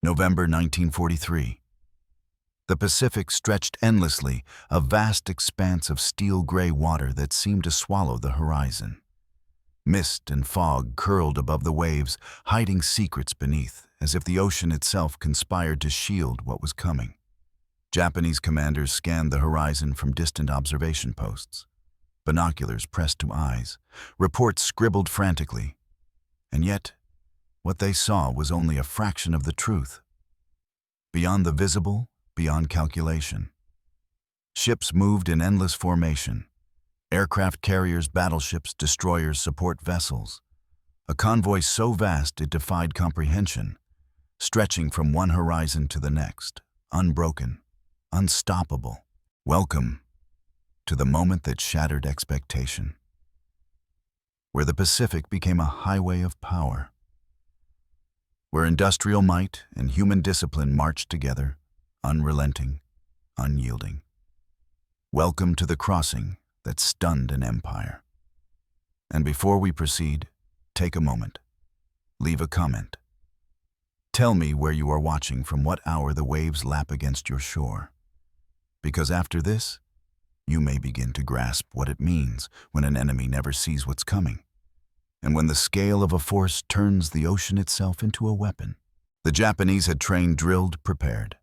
November 1943. The Pacific stretched endlessly, a vast expanse of steel-gray water that seemed to swallow the horizon. Mist and fog curled above the waves, hiding secrets beneath, as if the ocean itself conspired to shield what was coming. Japanese commanders scanned the horizon from distant observation posts. Binoculars pressed to eyes, reports scribbled frantically. And yet, what they saw was only a fraction of the truth. Beyond the visible, beyond calculation. Ships moved in endless formation. Aircraft carriers, battleships, destroyers, support vessels. A convoy so vast it defied comprehension, stretching from one horizon to the next, unbroken, unstoppable. Welcome to the moment that shattered expectation, where the Pacific became a highway of power, where industrial might and human discipline marched together, unrelenting, unyielding. Welcome to the crossing that stunned an empire. And before we proceed, take a moment. Leave a comment. Tell me where you are watching, from what hour the waves lap against your shore. Because after this, you may begin to grasp what it means when an enemy never sees what's coming, and when the scale of a force turns the ocean itself into a weapon. The Japanese had trained, drilled, prepared.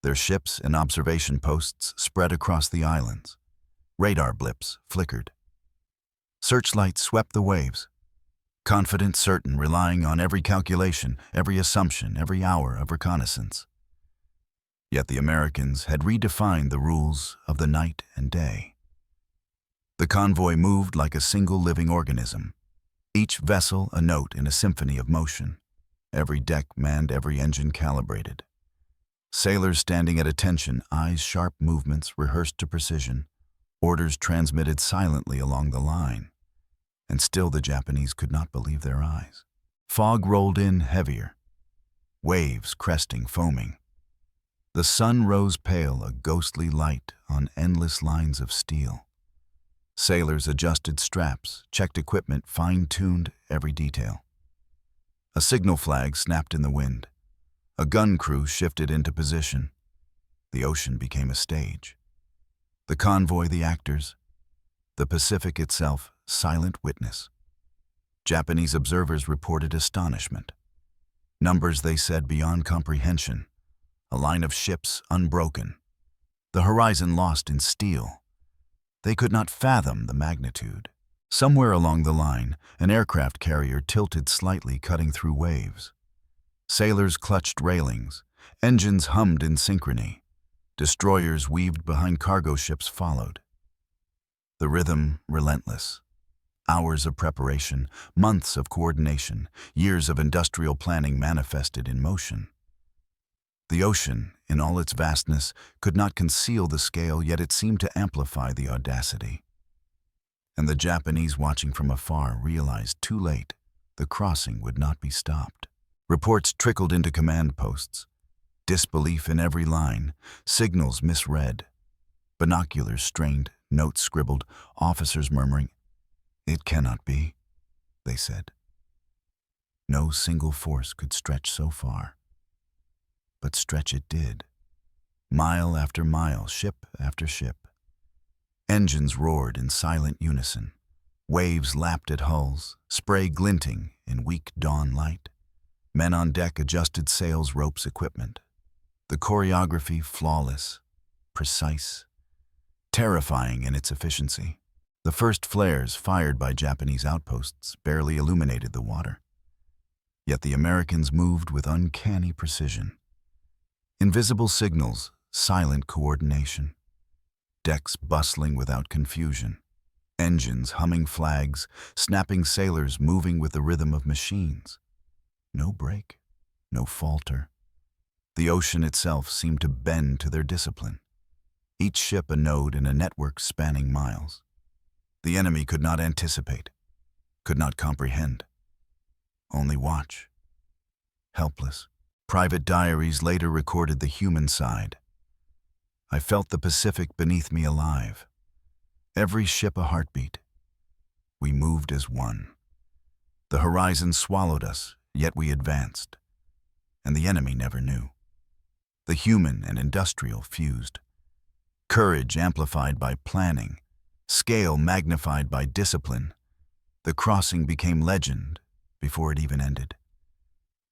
Their ships and observation posts spread across the islands. Radar blips flickered. Searchlights swept the waves. Confident, certain, relying on every calculation, every assumption, every hour of reconnaissance. Yet the Americans had redefined the rules of the night and day. The convoy moved like a single living organism, each vessel a note in a symphony of motion, every deck manned, every engine calibrated. Sailors standing at attention, eyes sharp, movements rehearsed to precision, orders transmitted silently along the line. And still the Japanese could not believe their eyes. Fog rolled in heavier, waves cresting, foaming. The sun rose pale, a ghostly light on endless lines of steel. Sailors adjusted straps, checked equipment, fine-tuned every detail. A signal flag snapped in the wind. A gun crew shifted into position. The ocean became a stage. The convoy, the actors. The Pacific itself, silent witness. Japanese observers reported astonishment. Numbers, they said, beyond comprehension. A line of ships unbroken. The horizon lost in steel. They could not fathom the magnitude. Somewhere along the line, an aircraft carrier tilted slightly, cutting through waves. Sailors clutched railings. Engines hummed in synchrony. Destroyers weaved behind cargo ships followed. The rhythm relentless. Hours of preparation, months of coordination, years of industrial planning manifested in motion. The ocean, in all its vastness, could not conceal the scale, yet it seemed to amplify the audacity. And the Japanese, watching from afar, realized too late the crossing would not be stopped. Reports trickled into command posts. Disbelief in every line, signals misread. Binoculars strained, notes scribbled, officers murmuring, "It cannot be," they said. No single force could stretch so far. But stretch it did. Mile after mile, ship after ship. Engines roared in silent unison. Waves lapped at hulls, spray glinting in weak dawn light. Men on deck adjusted sails, ropes, equipment. The choreography flawless, precise, terrifying in its efficiency. The first flares, fired by Japanese outposts, barely illuminated the water. Yet the Americans moved with uncanny precision. Invisible signals, silent coordination. Decks bustling without confusion. Engines humming, flags, snapping, sailors moving with the rhythm of machines. No break, no falter. The ocean itself seemed to bend to their discipline. Each ship a node in a network spanning miles. The enemy could not anticipate, could not comprehend. Only watch. Helpless. Private diaries later recorded the human side. I felt the Pacific beneath me alive. Every ship a heartbeat. We moved as one. The horizon swallowed us, yet we advanced. and the enemy never knew. The human and industrial fused. Courage amplified by planning, scale magnified by discipline. The crossing became legend before it even ended.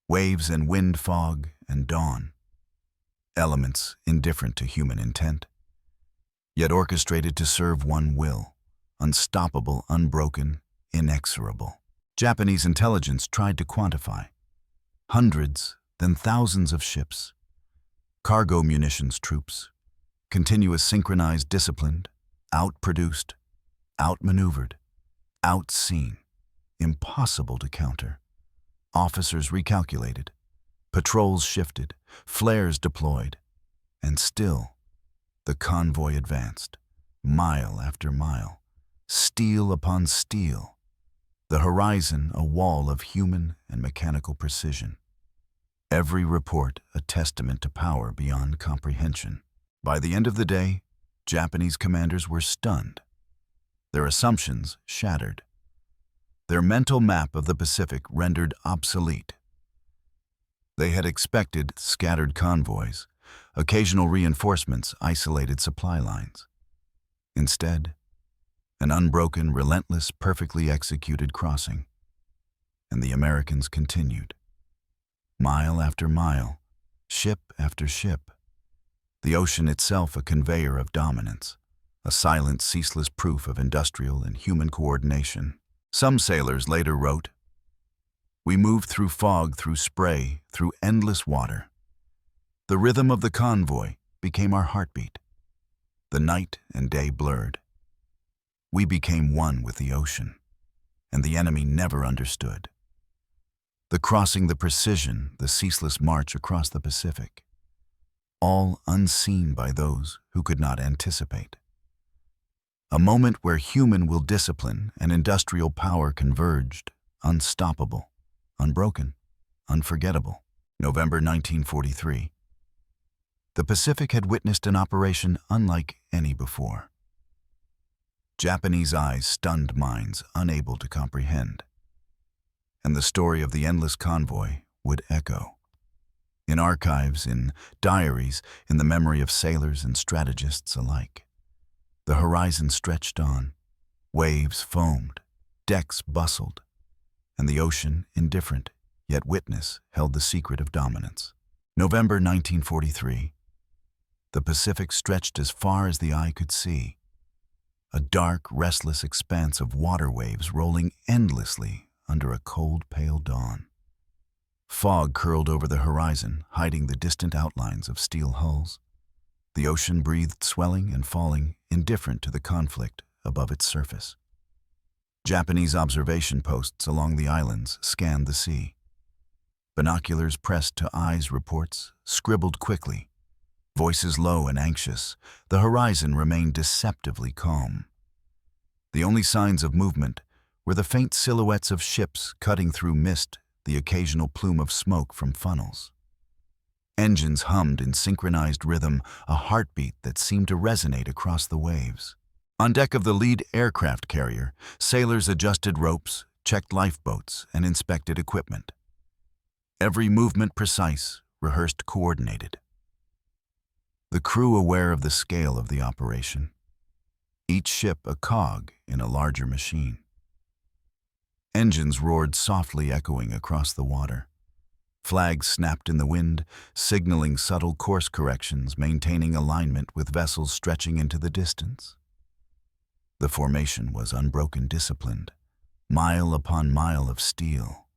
Waves and wind, fog and dawn. Elements indifferent to human intent, yet orchestrated to serve one will, unstoppable, unbroken, inexorable. Japanese intelligence tried to quantify. Hundreds, then thousands of ships, cargo munitions troops, continuous synchronized, disciplined, outproduced, outmaneuvered, outseen, impossible to counter. Officers recalculated, patrols shifted, flares deployed, and still the convoy advanced, mile after mile, steel upon steel, the horizon a wall of human and mechanical precision. Every report a testament to power beyond comprehension. By the end of the day, Japanese commanders were stunned, their assumptions shattered, their mental map of the Pacific rendered obsolete. They had expected scattered convoys, occasional reinforcements, isolated supply lines. Instead, an unbroken, relentless, perfectly executed crossing. And the Americans continued. Mile after mile, ship after ship. The ocean itself a conveyor of dominance, a silent, ceaseless proof of industrial and human coordination. Some sailors later wrote, "We moved through fog, through spray, through endless water. The rhythm of the convoy became our heartbeat. The night and day blurred. We became one with the ocean, and the enemy never understood. The crossing, the precision, the ceaseless march across the Pacific, all unseen by those who could not anticipate. A moment where human will, discipline, and industrial power converged, unstoppable, unbroken, unforgettable." November 1943. The Pacific had witnessed an operation unlike any before. Japanese eyes, stunned minds, unable to comprehend. And the story of the endless convoy would echo. In archives, in diaries, in the memory of sailors and strategists alike. The horizon stretched on, waves foamed, decks bustled, and the ocean, indifferent, yet witness, held the secret of dominance. November 1943. The Pacific stretched as far as the eye could see. A dark, restless expanse of water waves rolling endlessly under a cold, pale dawn. Fog curled over the horizon, hiding the distant outlines of steel hulls. The ocean breathed, swelling and falling, indifferent to the conflict above its surface. Japanese observation posts along the islands scanned the sea. Binoculars pressed to eyes, reports scribbled quickly. Voices low and anxious, the horizon remained deceptively calm. The only signs of movement were the faint silhouettes of ships cutting through mist, the occasional plume of smoke from funnels. Engines hummed in synchronized rhythm, a heartbeat that seemed to resonate across the waves. On deck of the lead aircraft carrier, sailors adjusted ropes, checked lifeboats, and inspected equipment. Every movement precise, rehearsed, coordinated. The crew aware of the scale of the operation. Each ship a cog in a larger machine. Engines roared softly, echoing across the water. Flags snapped in the wind, signaling subtle course corrections, maintaining alignment with vessels stretching into the distance. The formation was unbroken, disciplined, mile upon mile of steel.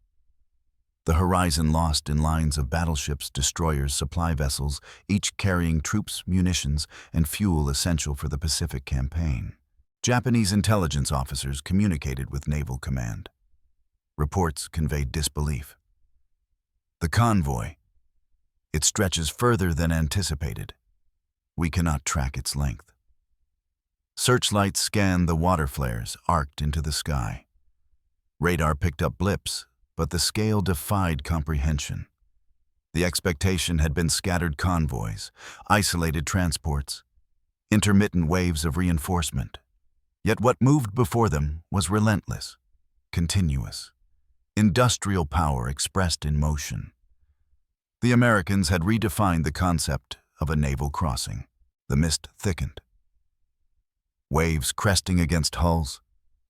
The horizon lost in lines of battleships, destroyers, supply vessels, each carrying troops, munitions, and fuel essential for the Pacific campaign. Japanese intelligence officers communicated with Naval Command. Reports conveyed disbelief. The convoy. It stretches further than anticipated. We cannot track its length. Searchlights scanned the water flares, arced into the sky. Radar picked up blips, but the scale defied comprehension. The expectation had been scattered convoys, isolated transports, intermittent waves of reinforcement. Yet what moved before them was relentless, continuous, industrial power expressed in motion. The Americans had redefined the concept of a naval crossing. The mist thickened. Waves cresting against hulls,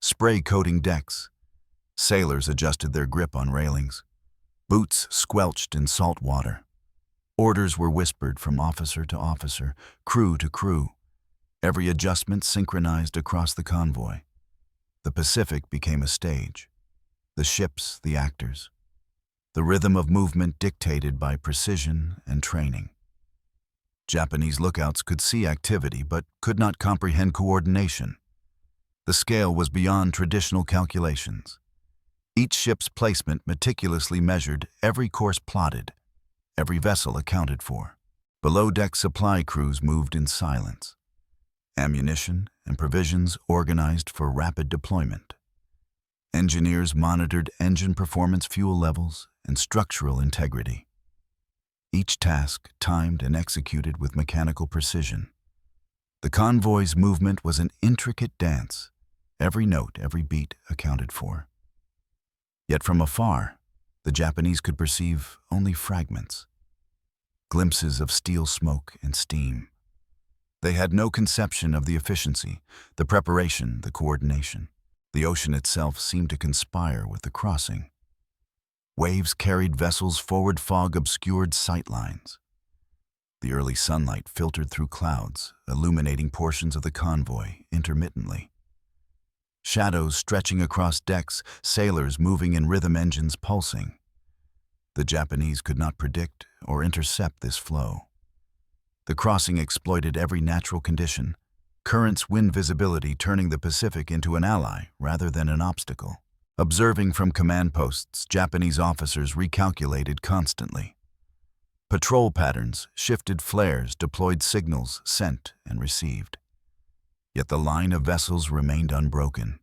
spray coating decks. Sailors adjusted their grip on railings. Boots squelched in salt water. Orders were whispered from officer to officer, crew to crew. Every adjustment synchronized across the convoy. The Pacific became a stage. The ships, the actors. The rhythm of movement dictated by precision and training. Japanese lookouts could see activity but could not comprehend coordination. The scale was beyond traditional calculations. Each ship's placement meticulously measured, every course plotted, every vessel accounted for. Below-deck supply crews moved in silence. Ammunition and provisions organized for rapid deployment. Engineers monitored engine performance, fuel levels, and structural integrity. Each task timed and executed with mechanical precision. The convoy's movement was an intricate dance, every note, every beat accounted for. Yet from afar, the Japanese could perceive only fragments, glimpses of steel smoke and steam. They had no conception of the efficiency, the preparation, the coordination. The ocean itself seemed to conspire with the crossing. Waves carried vessels forward, fog obscured sight lines. The early sunlight filtered through clouds, illuminating portions of the convoy intermittently. Shadows stretching across decks, sailors moving in rhythm, engines pulsing. The Japanese could not predict or intercept this flow. The crossing exploited every natural condition, currents, wind, visibility, turning the Pacific into an ally rather than an obstacle. Observing from command posts, Japanese officers recalculated constantly. Patrol patterns, shifted flares, deployed signals, sent and received. Yet the line of vessels remained unbroken,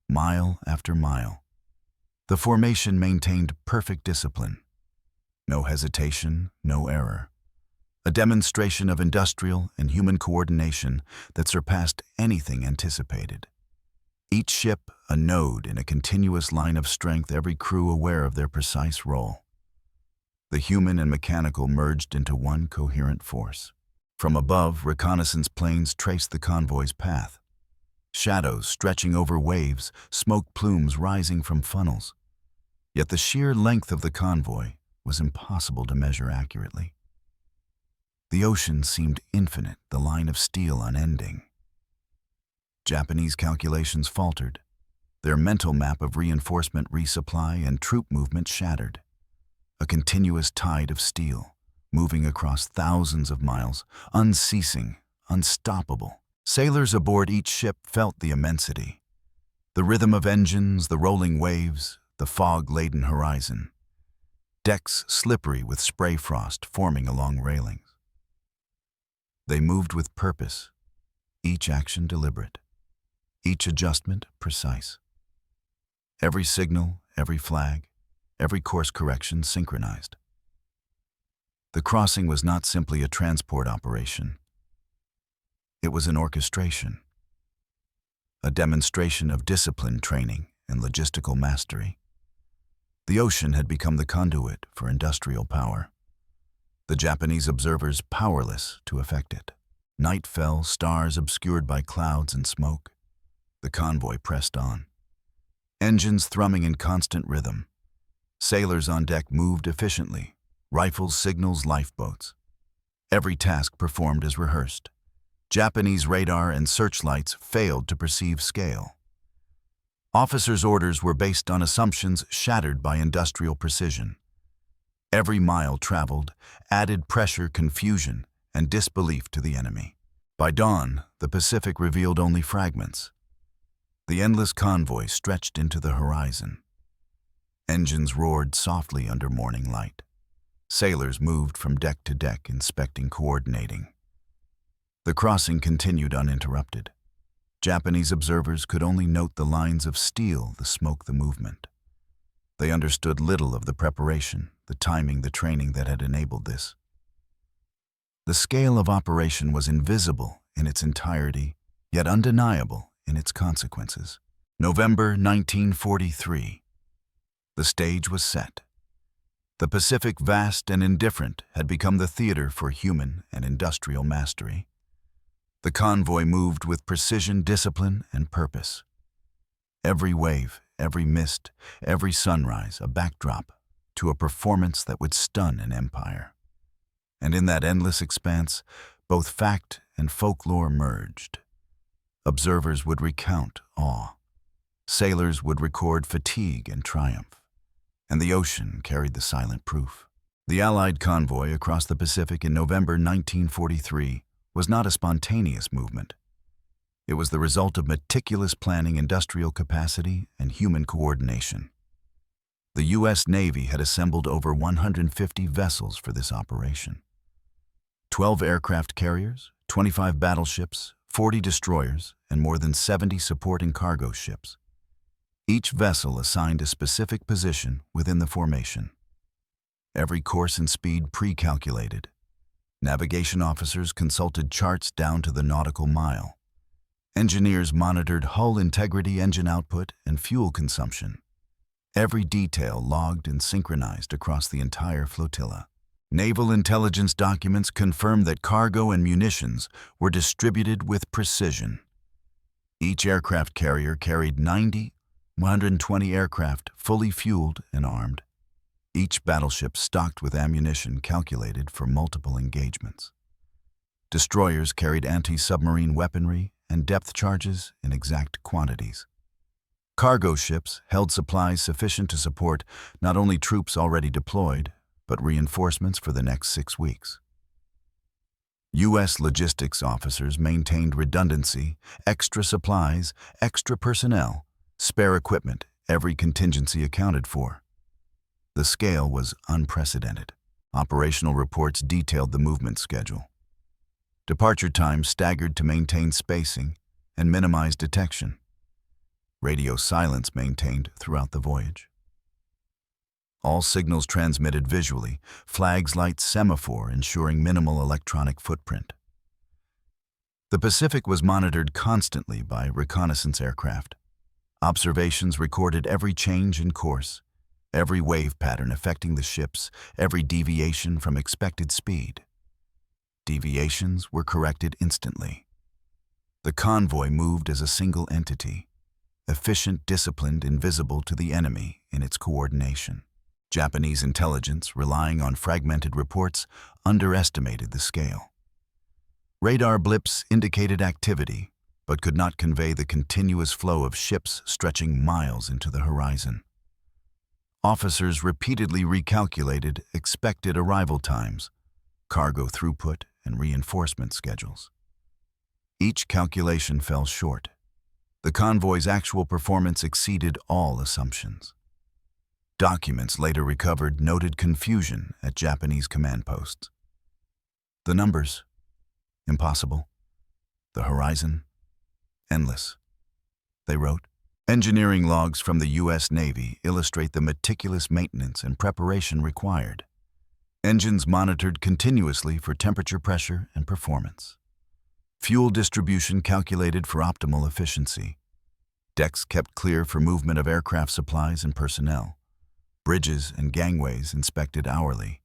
mile after mile. The formation maintained perfect discipline. No hesitation, no error. A demonstration of industrial and human coordination that surpassed anything anticipated. Each ship a node in a continuous line of strength, every crew aware of their precise role. The human and mechanical merged into one coherent force. From above, reconnaissance planes traced the convoy's path. Shadows stretching over waves, smoke plumes rising from funnels. Yet the sheer length of the convoy was impossible to measure accurately. The ocean seemed infinite, the line of steel unending. Japanese calculations faltered, their mental map of reinforcement, resupply, and troop movement shattered. A continuous tide of steel, moving across thousands of miles, unceasing, unstoppable. Sailors aboard each ship felt the immensity. The rhythm of engines, the rolling waves, the fog-laden horizon. Decks slippery with spray frost forming along railings. They moved with purpose, each action deliberate, each adjustment precise. Every signal, every flag, every course correction synchronized. The crossing was not simply a transport operation. It was an orchestration, a demonstration of discipline, training, and logistical mastery. The ocean had become the conduit for industrial power. The Japanese observers powerless to affect it. Night fell, stars obscured by clouds and smoke. The convoy pressed on. Engines thrumming in constant rhythm. Sailors on deck moved efficiently. Rifles, signals, lifeboats. Every task performed as rehearsed. Japanese radar and searchlights failed to perceive scale. Officers' orders were based on assumptions shattered by industrial precision. Every mile traveled added pressure, confusion, and disbelief to the enemy. By dawn, the Pacific revealed only fragments. The endless convoy stretched into the horizon. Engines roared softly under morning light. Sailors moved from deck to deck, inspecting, coordinating. The crossing continued uninterrupted. Japanese observers could only note the lines of steel, the smoke, the movement. They understood little of the preparation, the timing, the training that had enabled this. The scale of operation was invisible in its entirety, yet undeniable in its consequences. November 1943. The stage was set. The Pacific, vast and indifferent, had become the theater for human and industrial mastery. The convoy moved with precision, discipline, and purpose. Every wave, every mist, every sunrise, a backdrop to a performance that would stun an empire. And in that endless expanse, both fact and folklore merged. Observers would recount awe. Sailors would record fatigue and triumph. And the ocean carried the silent proof. The Allied convoy across the Pacific in November 1943 was not a spontaneous movement. It was the result of meticulous planning, industrial capacity, and human coordination. The U.S. Navy had assembled over 150 vessels for this operation. 12 aircraft carriers, 25 battleships, 40 destroyers, and more than 70 supporting cargo ships. Each vessel assigned a specific position within the formation. Every course and speed pre-calculated. Navigation officers consulted charts down to the nautical mile. Engineers monitored hull integrity, engine output, and fuel consumption. Every detail logged and synchronized across the entire flotilla. Naval intelligence documents confirmed that cargo and munitions were distributed with precision. Each aircraft carrier carried 120 aircraft fully fueled and armed. Each battleship stocked with ammunition calculated for multiple engagements. Destroyers carried anti-submarine weaponry and depth charges in exact quantities. Cargo ships held supplies sufficient to support not only troops already deployed, but reinforcements for the next 6 weeks. U.S. logistics officers maintained redundancy, extra supplies, extra personnel, spare equipment, every contingency accounted for. The scale was unprecedented. Operational reports detailed the movement schedule. Departure times staggered to maintain spacing and minimize detection. Radio silence maintained throughout the voyage. All signals transmitted visually, flags light semaphore ensuring minimal electronic footprint. The Pacific was monitored constantly by reconnaissance aircraft. Observations recorded every change in course, every wave pattern affecting the ships, every deviation from expected speed. Deviations were corrected instantly. The convoy moved as a single entity, efficient, disciplined, invisible to the enemy in its coordination. Japanese intelligence, relying on fragmented reports, underestimated the scale. Radar blips indicated activity, but could not convey the continuous flow of ships stretching miles into the horizon. Officers repeatedly recalculated expected arrival times, cargo throughput, and reinforcement schedules. Each calculation fell short. The convoy's actual performance exceeded all assumptions. Documents later recovered noted confusion at Japanese command posts. The numbers, impossible. The horizon, endless. They wrote. Engineering logs from the U.S. Navy illustrate the meticulous maintenance and preparation required. Engines monitored continuously for temperature, pressure, and performance. Fuel distribution calculated for optimal efficiency. Decks kept clear for movement of aircraft supplies and personnel. Bridges and gangways inspected hourly.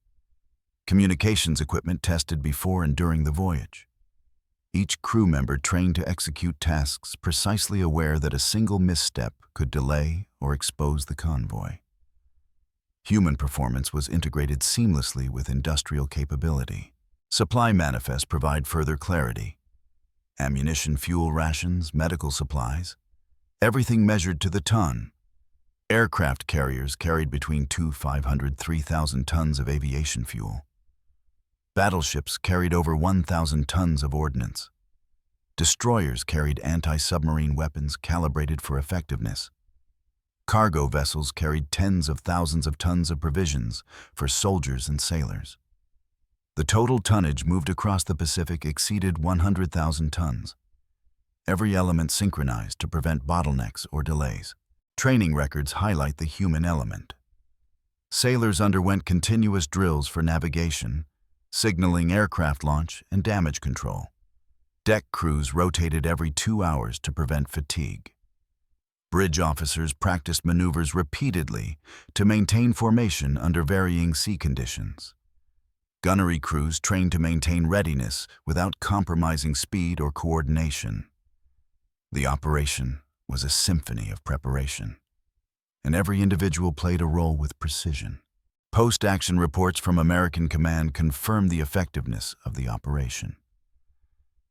Communications equipment tested before and during the voyage. Each crew member trained to execute tasks precisely aware that a single misstep could delay or expose the convoy. Human performance was integrated seamlessly with industrial capability. Supply manifests provide further clarity. Ammunition, fuel rations, medical supplies, everything measured to the ton. Aircraft carriers carried between 500–3,000 tons of aviation fuel. Battleships carried over 1,000 tons of ordnance. Destroyers carried anti-submarine weapons calibrated for effectiveness. Cargo vessels carried tens of thousands of tons of provisions for soldiers and sailors. The total tonnage moved across the Pacific exceeded 100,000 tons. Every element synchronized to prevent bottlenecks or delays. Training records highlight the human element. Sailors underwent continuous drills for navigation, signaling aircraft launch and damage control. Deck crews rotated every 2 hours to prevent fatigue. Bridge officers practiced maneuvers repeatedly to maintain formation under varying sea conditions. Gunnery crews trained to maintain readiness without compromising speed or coordination. The operation was a symphony of preparation, and every individual played a role with precision. Post-action reports from American Command confirmed the effectiveness of the operation.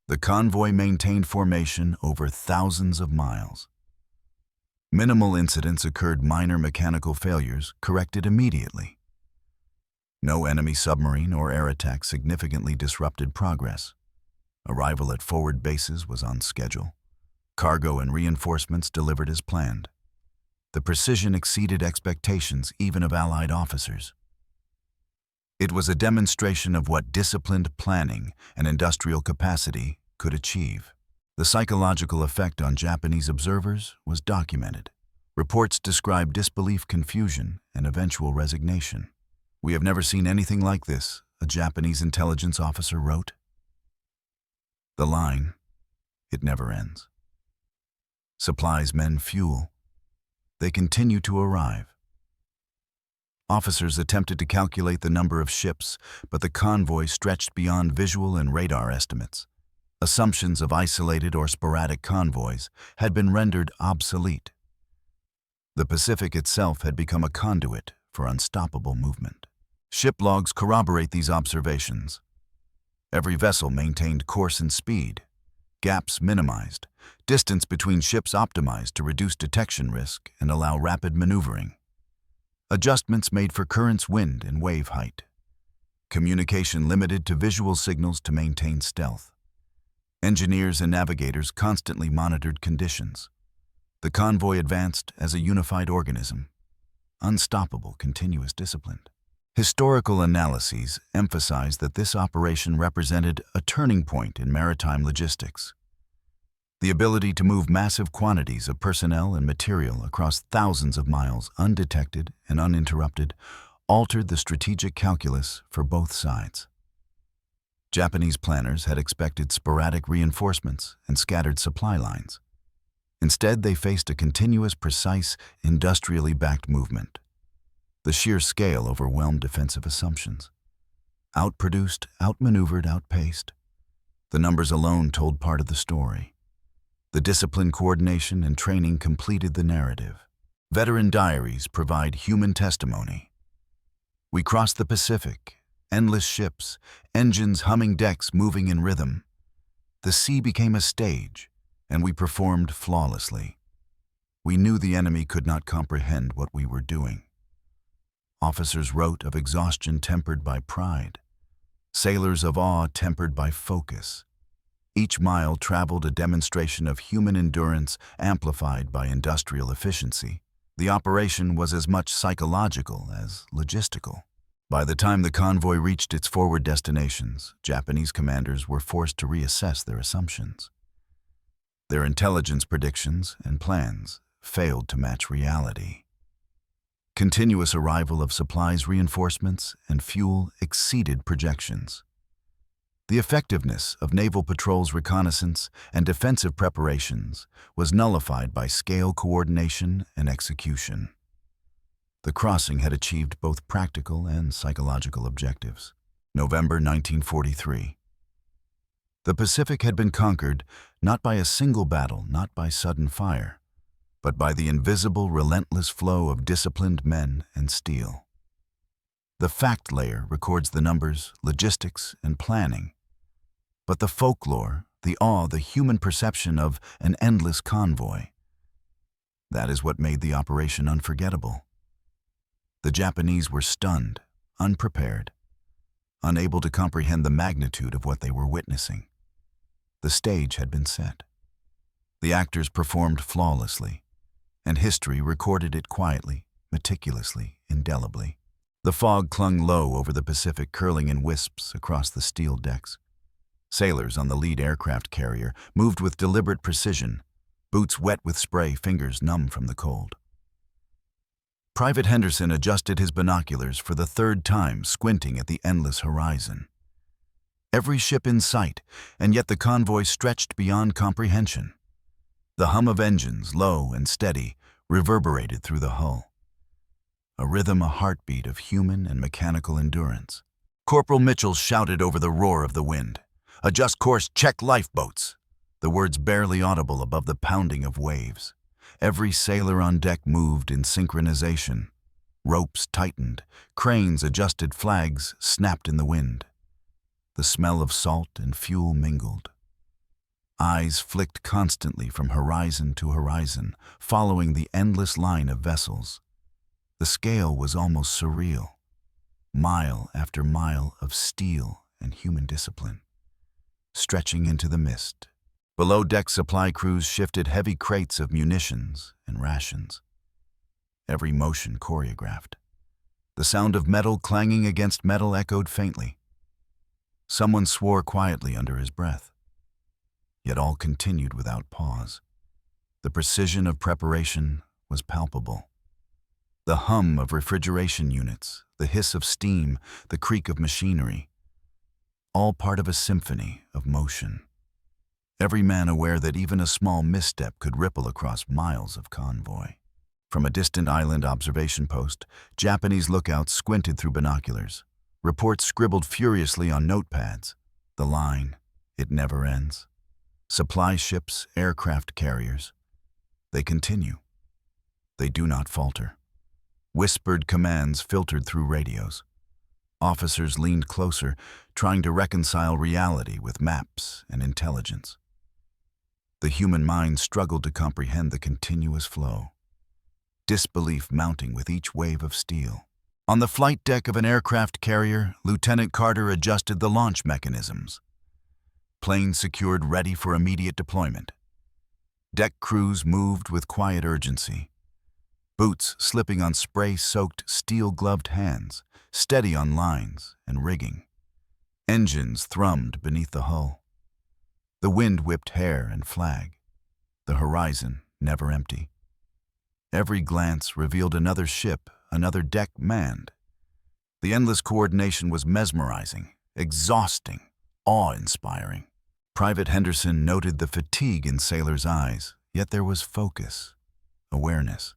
The convoy maintained formation over thousands of miles. Minimal incidents occurred, minor mechanical failures corrected immediately. No enemy submarine or air attack significantly disrupted progress. Arrival at forward bases was on schedule. Cargo and reinforcements delivered as planned. The precision exceeded expectations even of Allied officers. It was a demonstration of what disciplined planning and industrial capacity could achieve. The psychological effect on Japanese observers was documented. Reports described disbelief, confusion, and eventual resignation. "We have never seen anything like this," a Japanese intelligence officer wrote. The line, "It never ends." Supplies, men, fuel. They continue to arrive. Officers attempted to calculate the number of ships, but the convoy stretched beyond visual and radar estimates. Assumptions of isolated or sporadic convoys had been rendered obsolete. The Pacific itself had become a conduit for unstoppable movement. Ship logs corroborate these observations. Every vessel maintained course and speed, gaps minimized, distance between ships optimized to reduce detection risk and allow rapid maneuvering. Adjustments made for currents, wind, and wave height. Communication limited to visual signals to maintain stealth. Engineers and navigators constantly monitored conditions. The convoy advanced as a unified organism. Unstoppable, continuous discipline. Historical analyses emphasize that this operation represented a turning point in maritime logistics. The ability to move massive quantities of personnel and material across thousands of miles undetected and uninterrupted altered the strategic calculus for both sides. Japanese planners had expected sporadic reinforcements and scattered supply lines. Instead, they faced a continuous, precise, industrially backed movement. The sheer scale overwhelmed defensive assumptions. Outproduced, outmaneuvered, outpaced. The numbers alone told part of the story. The discipline, coordination, and training completed the narrative. Veteran diaries provide human testimony. "We crossed the Pacific, endless ships, engines humming, decks moving in rhythm. The sea became a stage, and we performed flawlessly. We knew the enemy could not comprehend what we were doing." Officers wrote of exhaustion tempered by pride, sailors of awe tempered by focus. Each mile traveled a demonstration of human endurance amplified by industrial efficiency. The operation was as much psychological as logistical. By the time the convoy reached its forward destinations, Japanese commanders were forced to reassess their assumptions. Their intelligence predictions and plans failed to match reality. Continuous arrival of supplies, reinforcements, and fuel exceeded projections. The effectiveness of naval patrols, reconnaissance, and defensive preparations was nullified by scale coordination and execution. The crossing had achieved both practical and psychological objectives. November 1943. The Pacific had been conquered not by a single battle, not by sudden fire, but by the invisible, relentless flow of disciplined men and steel. The fact layer records the numbers, logistics, and planning. But the folklore, the awe, the human perception of an endless convoy, that is what made the operation unforgettable. The Japanese were stunned, unprepared, unable to comprehend the magnitude of what they were witnessing. The stage had been set. The actors performed flawlessly, and history recorded it quietly, meticulously, indelibly. The fog clung low over the Pacific, curling in wisps across the steel decks. Sailors on the lead aircraft carrier moved with deliberate precision, boots wet with spray, fingers numb from the cold. Private Henderson adjusted his binoculars for the third time, squinting at the endless horizon. Every ship in sight, and yet the convoy stretched beyond comprehension. The hum of engines, low and steady, reverberated through the hull. A rhythm, a heartbeat of human and mechanical endurance. Corporal Mitchell shouted over the roar of the wind. "Adjust course, check lifeboats!" The words barely audible above the pounding of waves. Every sailor on deck moved in synchronization. Ropes tightened, cranes adjusted, flags snapped in the wind. The smell of salt and fuel mingled. Eyes flicked constantly from horizon to horizon, following the endless line of vessels. The scale was almost surreal. Mile after mile of steel and human discipline, stretching into the mist. Below-deck supply crews shifted heavy crates of munitions and rations. Every motion choreographed. The sound of metal clanging against metal echoed faintly. Someone swore quietly under his breath. Yet all continued without pause. The precision of preparation was palpable. The hum of refrigeration units, the hiss of steam, the creak of machinery, all part of a symphony of motion. Every man aware that even a small misstep could ripple across miles of convoy. From a distant island observation post, Japanese lookouts squinted through binoculars. Reports scribbled furiously on notepads. The line, it never ends. Supply ships, aircraft carriers. They continue. They do not falter. Whispered commands filtered through radios. Officers leaned closer, trying to reconcile reality with maps and intelligence. The human mind struggled to comprehend the continuous flow. Disbelief mounting with each wave of steel. On the flight deck of an aircraft carrier, Lieutenant Carter adjusted the launch mechanisms. Plane secured, ready for immediate deployment. Deck crews moved with quiet urgency. Boots slipping on spray-soaked, steel-gloved hands, steady on lines and rigging. Engines thrummed beneath the hull. The wind whipped hair and flag. The horizon never empty. Every glance revealed another ship, another deck manned. The endless coordination was mesmerizing, exhausting, awe-inspiring. Private Henderson noted the fatigue in sailors' eyes, yet there was focus, awareness.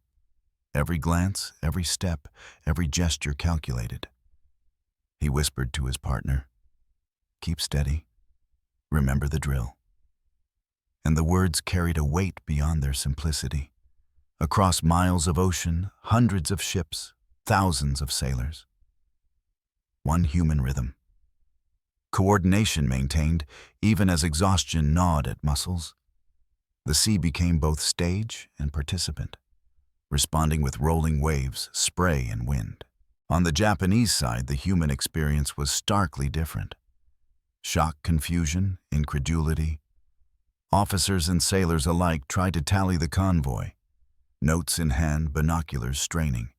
Every glance, every step, every gesture calculated. He whispered to his partner, "Keep steady. Remember the drill." And the words carried a weight beyond their simplicity. Across miles of ocean, hundreds of ships, thousands of sailors. One human rhythm. Coordination maintained, even as exhaustion gnawed at muscles. The sea became both stage and participant, responding with rolling waves, spray, and wind. On the Japanese side, the human experience was starkly different. Shock, confusion, incredulity. Officers and sailors alike tried to tally the convoy. Notes in hand, binoculars straining.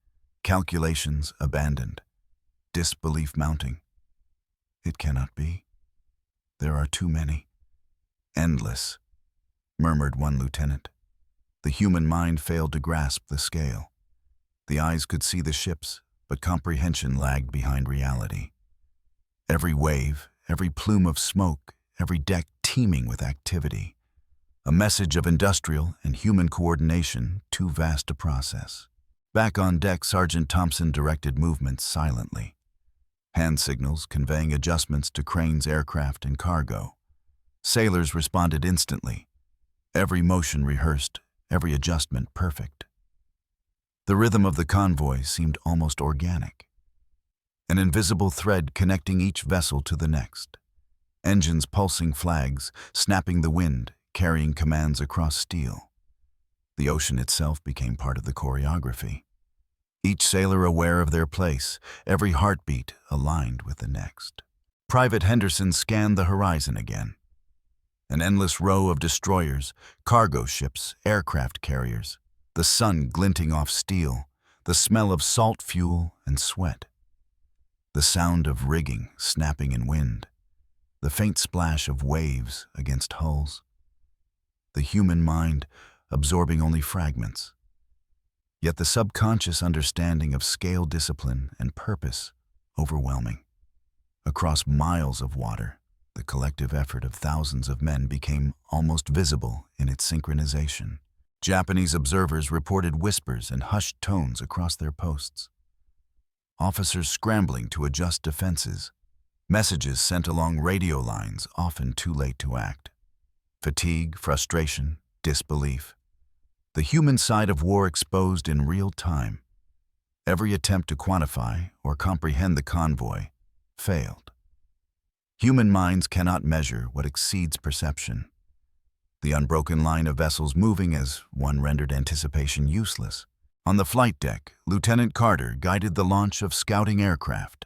Calculations abandoned. Disbelief mounting. It cannot be. There are too many. Endless, murmured one lieutenant. The human mind failed to grasp the scale. The eyes could see the ships, but comprehension lagged behind reality. Every wave, every plume of smoke, every deck teeming with activity. A message of industrial and human coordination too vast to process. Back on deck, Sergeant Thompson directed movements silently. Hand signals conveying adjustments to cranes, aircraft, and cargo. Sailors responded instantly. Every motion rehearsed, every adjustment perfect. The rhythm of the convoy seemed almost organic. An invisible thread connecting each vessel to the next. Engines pulsing, flags, snapping the wind, carrying commands across steel. The ocean itself became part of the choreography. Each sailor aware of their place, every heartbeat aligned with the next. Private Henderson scanned the horizon again. An endless row of destroyers, cargo ships, aircraft carriers, the sun glinting off steel, the smell of salt fuel and sweat. The sound of rigging snapping in wind, the faint splash of waves against hulls. The human mind absorbing only fragments. Yet the subconscious understanding of scale, discipline, and purpose overwhelming. Across miles of water, the collective effort of thousands of men became almost visible in its synchronization. Japanese observers reported whispers and hushed tones across their posts. Officers scrambling to adjust defenses, messages sent along radio lines often too late to act. Fatigue, frustration, disbelief. The human side of war exposed in real time. Every attempt to quantify or comprehend the convoy failed. Human minds cannot measure what exceeds perception. The unbroken line of vessels moving as one rendered anticipation useless. On the flight deck, Lieutenant Carter guided the launch of scouting aircraft.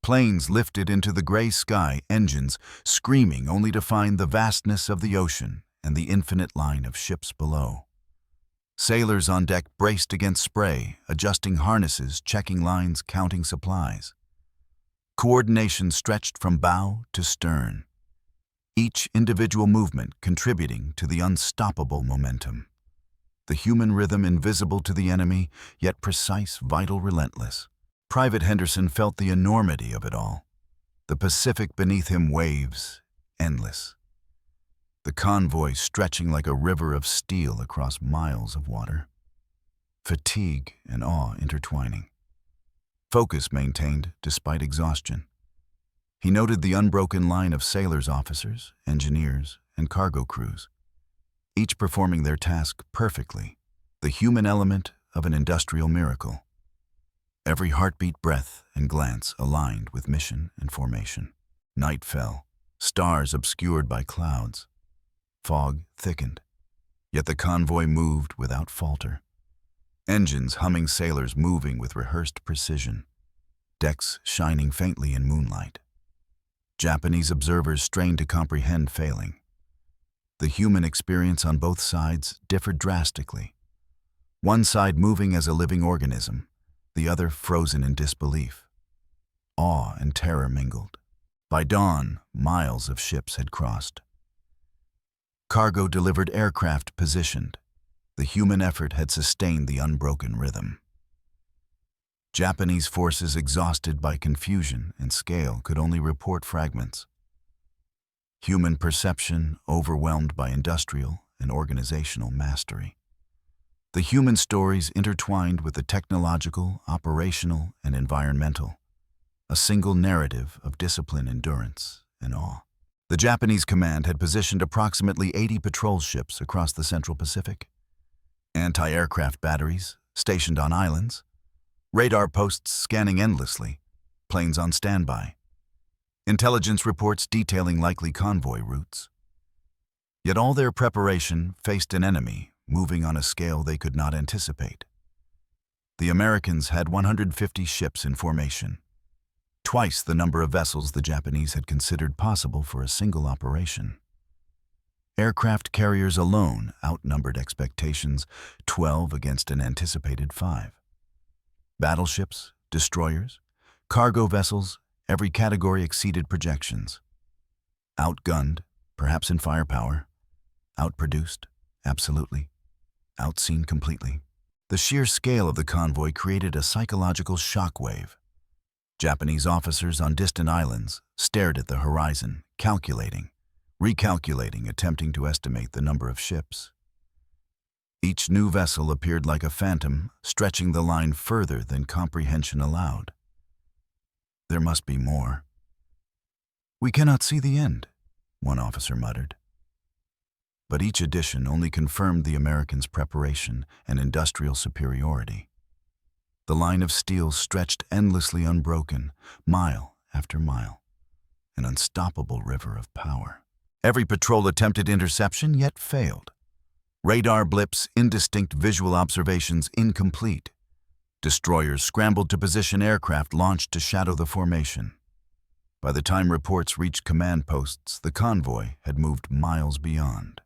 Planes lifted into the gray sky, engines screaming only to find the vastness of the ocean and the infinite line of ships below. Sailors on deck braced against spray, adjusting harnesses, checking lines, counting supplies. Coordination stretched from bow to stern, each individual movement contributing to the unstoppable momentum. The human rhythm invisible to the enemy, yet precise, vital, relentless. Private Henderson felt the enormity of it all. The Pacific beneath him waves, endless. The convoy stretching like a river of steel across miles of water. Fatigue and awe intertwining. Focus maintained despite exhaustion. He noted the unbroken line of sailors, officers, engineers, and cargo crews, each performing their task perfectly, the human element of an industrial miracle. Every heartbeat, breath, and glance aligned with mission and formation. Night fell, stars obscured by clouds. Fog thickened, yet the convoy moved without falter. Engines humming, sailors moving with rehearsed precision, decks shining faintly in moonlight. Japanese observers strained to comprehend, failing. The human experience on both sides differed drastically. One side moving as a living organism, the other frozen in disbelief. Awe and terror mingled. By dawn, miles of ships had crossed. Cargo delivered, aircraft positioned. The human effort had sustained the unbroken rhythm. Japanese forces, exhausted by confusion and scale, could only report fragments. Human perception overwhelmed by industrial and organizational mastery. The human stories intertwined with the technological, operational, and environmental. A single narrative of discipline, endurance, and awe. The Japanese command had positioned approximately 80 patrol ships across the Central Pacific. Anti-aircraft batteries stationed on islands. Radar posts scanning endlessly. Planes on standby. Intelligence reports detailing likely convoy routes. Yet all their preparation faced an enemy moving on a scale they could not anticipate. The Americans had 150 ships in formation, twice the number of vessels the Japanese had considered possible for a single operation. Aircraft carriers alone outnumbered expectations, 12 against an anticipated 5. Battleships, destroyers, cargo vessels, every category exceeded projections. Outgunned, perhaps in firepower. Outproduced, absolutely. Outseen completely. The sheer scale of the convoy created a psychological shockwave. Japanese officers on distant islands stared at the horizon, calculating, recalculating, attempting to estimate the number of ships. Each new vessel appeared like a phantom, stretching the line further than comprehension allowed. There must be more. "We cannot see the end," one officer muttered. But each addition only confirmed the Americans' preparation and industrial superiority. The line of steel stretched endlessly unbroken, mile after mile, an unstoppable river of power. Every patrol attempted interception, yet failed. Radar blips, indistinct visual observations incomplete. Destroyers scrambled to position, aircraft launched to shadow the formation. By the time reports reached command posts, the convoy had moved miles beyond.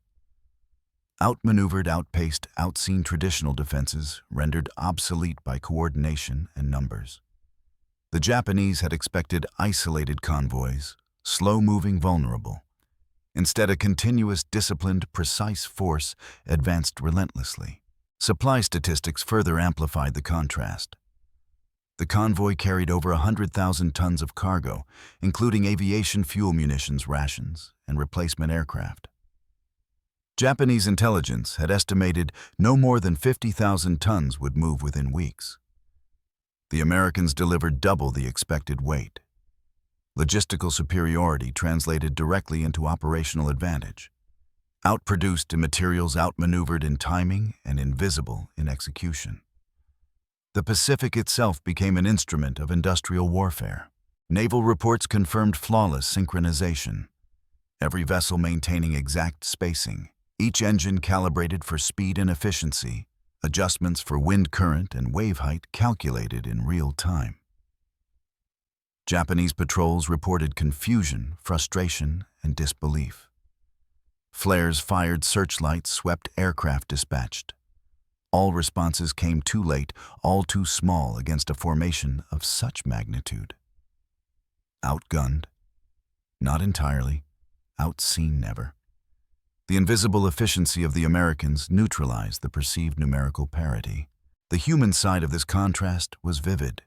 Outmaneuvered, outpaced, outseen traditional defenses, rendered obsolete by coordination and numbers. The Japanese had expected isolated convoys, slow-moving, vulnerable. Instead, a continuous, disciplined, precise force advanced relentlessly. Supply statistics further amplified the contrast. The convoy carried over 100,000 tons of cargo, including aviation fuel munitions rations and replacement aircraft. Japanese intelligence had estimated no more than 50,000 tons would move within weeks. The Americans delivered double the expected weight. Logistical superiority translated directly into operational advantage. Outproduced in materials, outmaneuvered in timing, and invisible in execution. The Pacific itself became an instrument of industrial warfare. Naval reports confirmed flawless synchronization. Every vessel maintaining exact spacing, each engine calibrated for speed and efficiency, adjustments for wind current and wave height calculated in real time. Japanese patrols reported confusion, frustration, and disbelief. Flares fired, searchlights swept, aircraft dispatched. All responses came too late, all too small against a formation of such magnitude. Outgunned? Not entirely. Outseen never. The invisible efficiency of the Americans neutralized the perceived numerical parity. The human side of this contrast was vivid.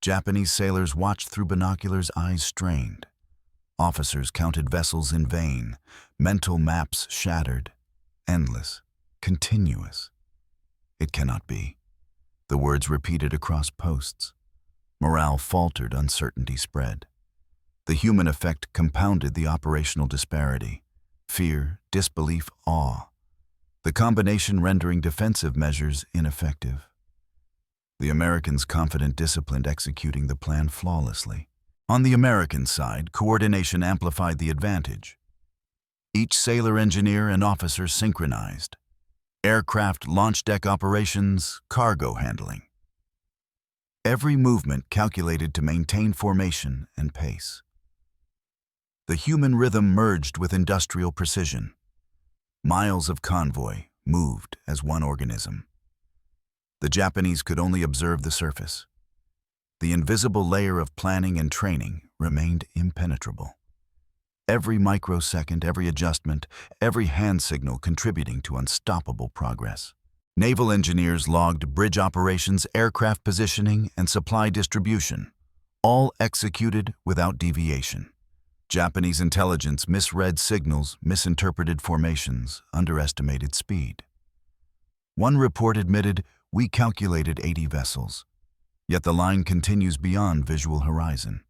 Japanese sailors watched through binoculars, eyes strained. Officers counted vessels in vain, mental maps shattered. Endless, continuous. It cannot be. The words repeated across posts. Morale faltered, uncertainty spread. The human effect compounded the operational disparity. Fear, disbelief, awe. The combination rendering defensive measures ineffective. The Americans, confident, disciplined, executing the plan flawlessly. On the American side, coordination amplified the advantage. Each sailor, engineer, and officer synchronized. Aircraft, launch deck operations, cargo handling. Every movement calculated to maintain formation and pace. The human rhythm merged with industrial precision. Miles of convoy moved as one organism. The Japanese could only observe the surface. The invisible layer of planning and training remained impenetrable. Every microsecond, every adjustment, every hand signal contributing to unstoppable progress. Naval engineers logged bridge operations, aircraft positioning, and supply distribution, all executed without deviation. Japanese intelligence misread signals, misinterpreted formations, underestimated speed. One report admitted, "We calculated 80 vessels." Yet the line continues beyond visual horizon.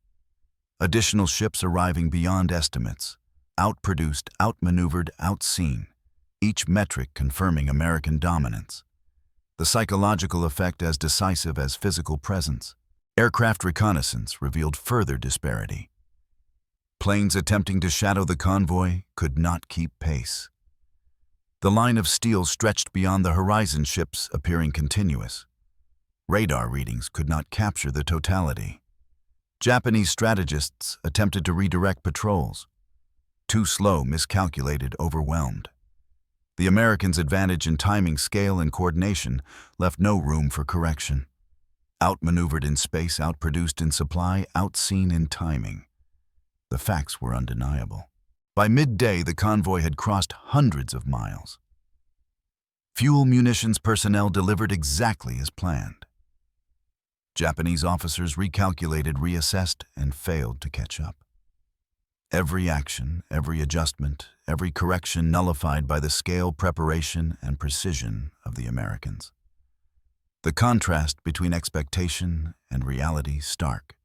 Additional ships arriving beyond estimates, outproduced, outmaneuvered, outseen, each metric confirming American dominance. The psychological effect as decisive as physical presence. Aircraft reconnaissance revealed further disparity. Planes attempting to shadow the convoy could not keep pace. The line of steel stretched beyond the horizon, ships appearing continuous. Radar readings could not capture the totality. Japanese strategists attempted to redirect patrols. Too slow, miscalculated, overwhelmed. The Americans' advantage in timing, scale, and coordination left no room for correction. Outmaneuvered in space, outproduced in supply, outseen in timing. The facts were undeniable. By midday, the convoy had crossed hundreds of miles. Fuel, munitions, personnel delivered exactly as planned. Japanese officers recalculated, reassessed, and failed to catch up. Every action, every adjustment, every correction nullified by the scale, preparation, and precision of the Americans. The contrast between expectation and reality stark.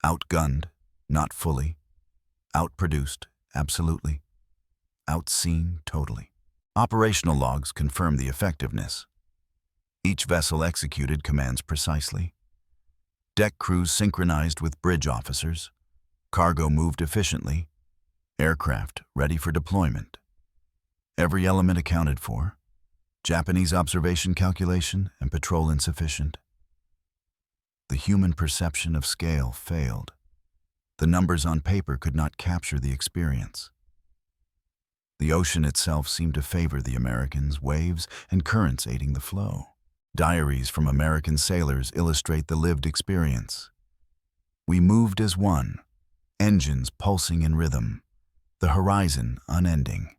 Outgunned, not fully. Outproduced, absolutely. Outseen, totally. Operational logs confirm the effectiveness. Each vessel executed commands precisely. Deck crews synchronized with bridge officers. Cargo moved efficiently. Aircraft ready for deployment. Every element accounted for. Japanese observation calculation and patrol insufficient. The human perception of scale failed. The numbers on paper could not capture the experience. The ocean itself seemed to favor the Americans, waves and currents aiding the flow. Diaries from American sailors illustrate the lived experience. We moved as one, engines pulsing in rhythm, the horizon unending.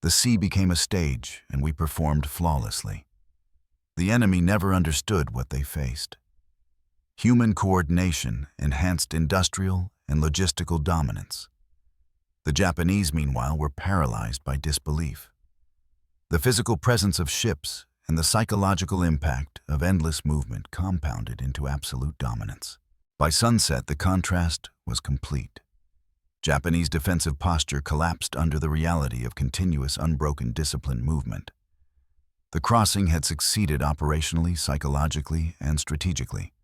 The sea became a stage, and we performed flawlessly. The enemy never understood what they faced. Human coordination enhanced industrial and logistical dominance. The Japanese, meanwhile, were paralyzed by disbelief. The physical presence of ships and the psychological impact of endless movement compounded into absolute dominance. By sunset, the contrast was complete. Japanese defensive posture collapsed under the reality of continuous, unbroken, disciplined movement. The crossing had succeeded operationally, psychologically, and strategically.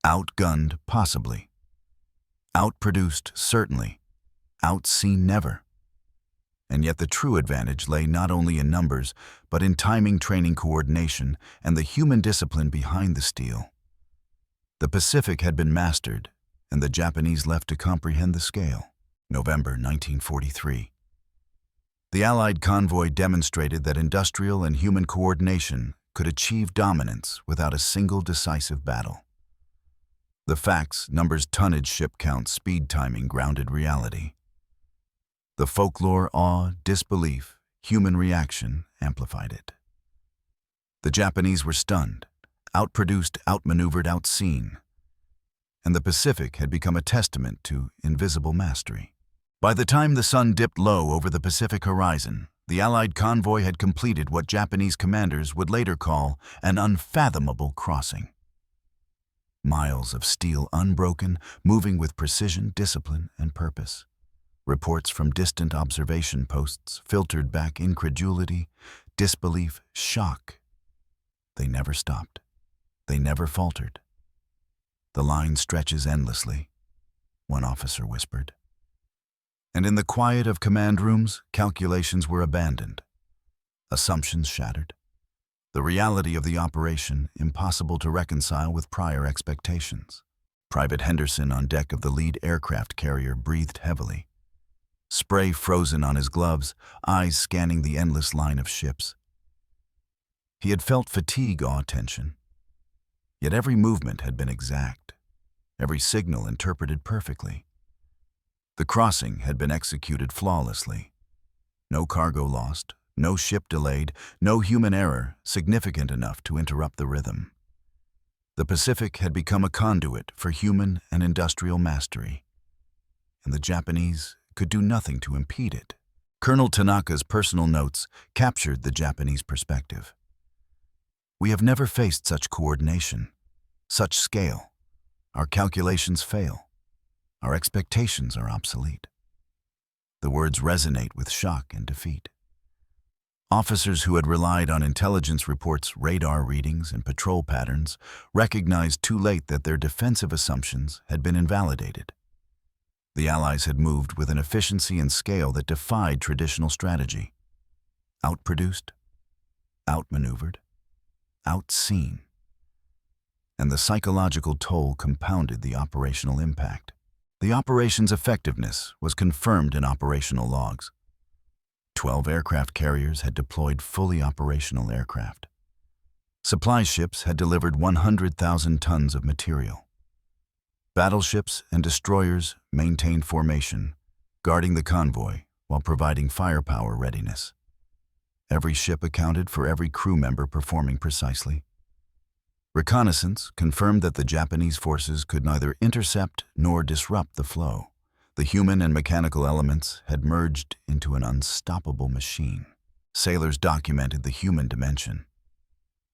Outgunned, possibly. Outproduced, certainly. Outseen, never. And yet the true advantage lay not only in numbers, but in timing, training, coordination, and the human discipline behind the steel. The Pacific had been mastered, and the Japanese left to comprehend the scale. November 1943. The Allied convoy demonstrated that industrial and human coordination could achieve dominance without a single decisive battle. The facts, numbers, tonnage, ship count, speed, timing, grounded reality. The folklore, awe, disbelief, human reaction amplified it. The Japanese were stunned, outproduced, outmaneuvered, outseen, and the Pacific had become a testament to invisible mastery. By the time the sun dipped low over the Pacific horizon, the Allied convoy had completed what Japanese commanders would later call an unfathomable crossing. Miles of steel unbroken, moving with precision, discipline, and purpose. Reports from distant observation posts filtered back incredulity, disbelief, shock. They never stopped. They never faltered. "The line stretches endlessly," one officer whispered. And in the quiet of command rooms, calculations were abandoned. Assumptions shattered. The reality of the operation impossible to reconcile with prior expectations. Private Henderson, on deck of the lead aircraft carrier, breathed heavily. Spray frozen on his gloves, eyes scanning the endless line of ships. He had felt fatigue, awe, tension. Yet every movement had been exact, every signal interpreted perfectly. The crossing had been executed flawlessly. No cargo lost, no ship delayed, no human error significant enough to interrupt the rhythm. The Pacific had become a conduit for human and industrial mastery, and the Japanese could do nothing to impede it. Colonel Tanaka's personal notes captured the Japanese perspective. "We have never faced such coordination, such scale. Our calculations fail. Our expectations are obsolete." The words resonate with shock and defeat. Officers who had relied on intelligence reports, radar readings, and patrol patterns recognized too late that their defensive assumptions had been invalidated. The Allies had moved with an efficiency and scale that defied traditional strategy. Outproduced, outmaneuvered, outseen. And the psychological toll compounded the operational impact. The operation's effectiveness was confirmed in operational logs. 12 aircraft carriers had deployed fully operational aircraft. Supply ships had delivered 100,000 tons of material. Battleships and destroyers maintained formation, guarding the convoy while providing firepower readiness. Every ship accounted for every crew member performing precisely. Reconnaissance confirmed that the Japanese forces could neither intercept nor disrupt the flow. The human and mechanical elements had merged into an unstoppable machine. Sailors documented the human dimension.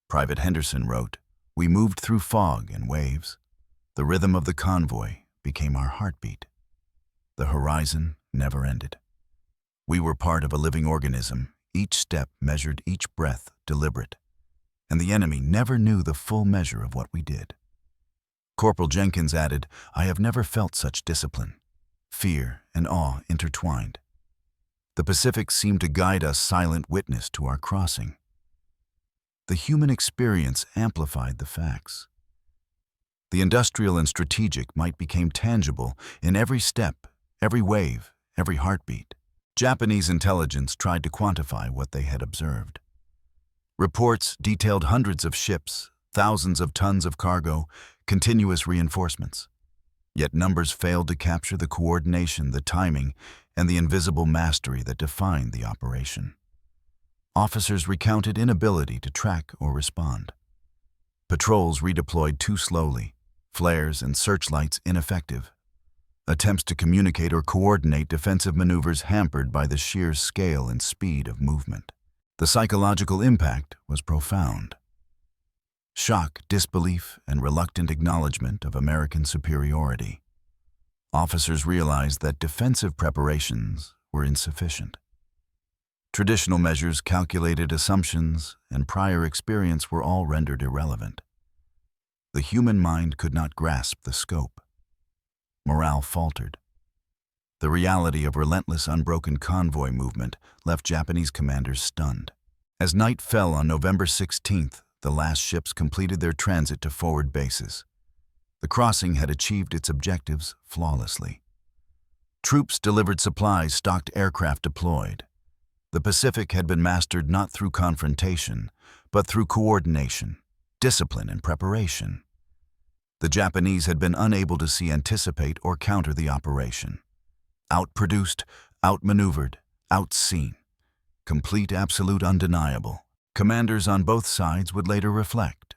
Private Henderson wrote, "We moved through fog and waves. The rhythm of the convoy became our heartbeat. The horizon never ended. We were part of a living organism, each step measured, each breath deliberate. And the enemy never knew the full measure of what we did." Corporal Jenkins added, "I have never felt such discipline. Fear and awe intertwined. The Pacific seemed to guide us, silent witness to our crossing." The human experience amplified the facts. The industrial and strategic might became tangible in every step, every wave, every heartbeat. Japanese intelligence tried to quantify what they had observed. Reports detailed hundreds of ships, thousands of tons of cargo, continuous reinforcements. Yet numbers failed to capture the coordination, the timing, and the invisible mastery that defined the operation. Officers recounted inability to track or respond. Patrols redeployed too slowly, flares, and searchlights ineffective. Attempts to communicate or coordinate defensive maneuvers hampered by the sheer scale and speed of movement. The psychological impact was profound. Shock, disbelief, and reluctant acknowledgement of American superiority. Officers realized that defensive preparations were insufficient. Traditional measures, calculated assumptions, and prior experience were all rendered irrelevant. The human mind could not grasp the scope. Morale faltered. The reality of relentless, unbroken convoy movement left Japanese commanders stunned. As night fell on November 16th, the last ships completed their transit to forward bases. The crossing had achieved its objectives flawlessly. Troops delivered supplies, stocked aircraft deployed. The Pacific had been mastered not through confrontation, but through coordination, discipline, and preparation. The Japanese had been unable to anticipate or counter the operation. Outproduced, outmaneuvered, outseen. Complete, absolute, undeniable. Commanders on both sides would later reflect.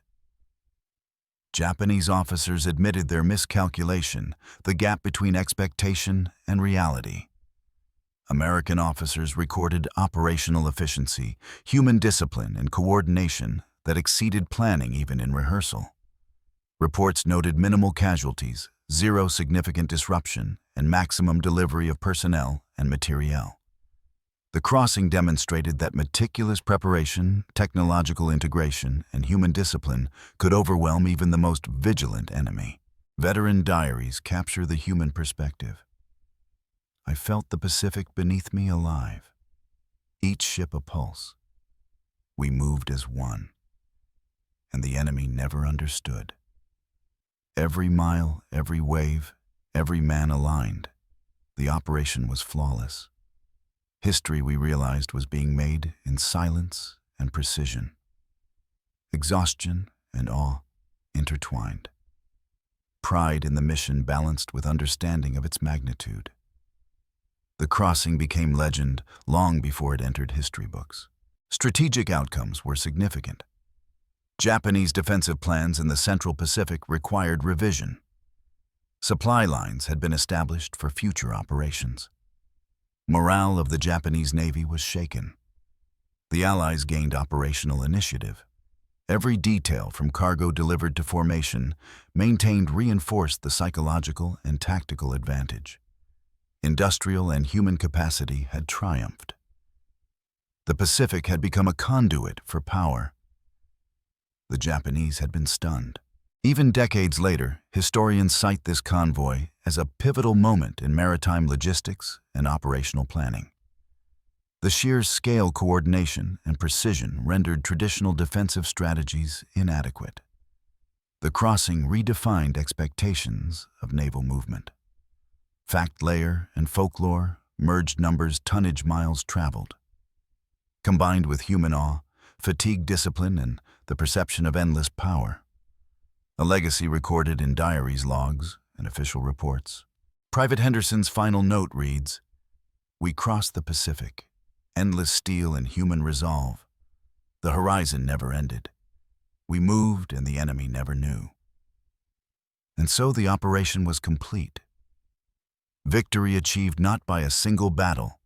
Japanese officers admitted their miscalculation, the gap between expectation and reality. American officers recorded operational efficiency, human discipline, and coordination that exceeded planning even in rehearsal. Reports noted minimal casualties, zero significant disruption, and maximum delivery of personnel and materiel. The crossing demonstrated that meticulous preparation, technological integration, and human discipline could overwhelm even the most vigilant enemy. Veteran diaries capture the human perspective. I felt the Pacific beneath me alive, each ship a pulse. We moved as one, and the enemy never understood. Every mile, every wave, every man aligned. The operation was flawless. History, we realized, was being made in silence and precision. Exhaustion and awe intertwined. Pride in the mission balanced with understanding of its magnitude. The crossing became legend long before it entered history books. Strategic outcomes were significant. Japanese defensive plans in the Central Pacific required revision. Supply lines had been established for future operations. Morale of the Japanese Navy was shaken. The Allies gained operational initiative. Every detail from cargo delivered to formation reinforced the psychological and tactical advantage. Industrial and human capacity had triumphed. The Pacific had become a conduit for power. The Japanese had been stunned. Even decades later, historians cite this convoy as a pivotal moment in maritime logistics and operational planning. The sheer scale, coordination, and precision rendered traditional defensive strategies inadequate. The crossing redefined expectations of naval movement. Fact layer and folklore merged numbers, tonnage, miles traveled. Combined with human awe, fatigue, discipline, and the perception of endless power. A legacy recorded in diaries, logs, and official reports. Private Henderson's final note reads, "We crossed the Pacific, endless steel and human resolve. The horizon never ended. We moved and the enemy never knew." And so the operation was complete. Victory achieved not by a single battle,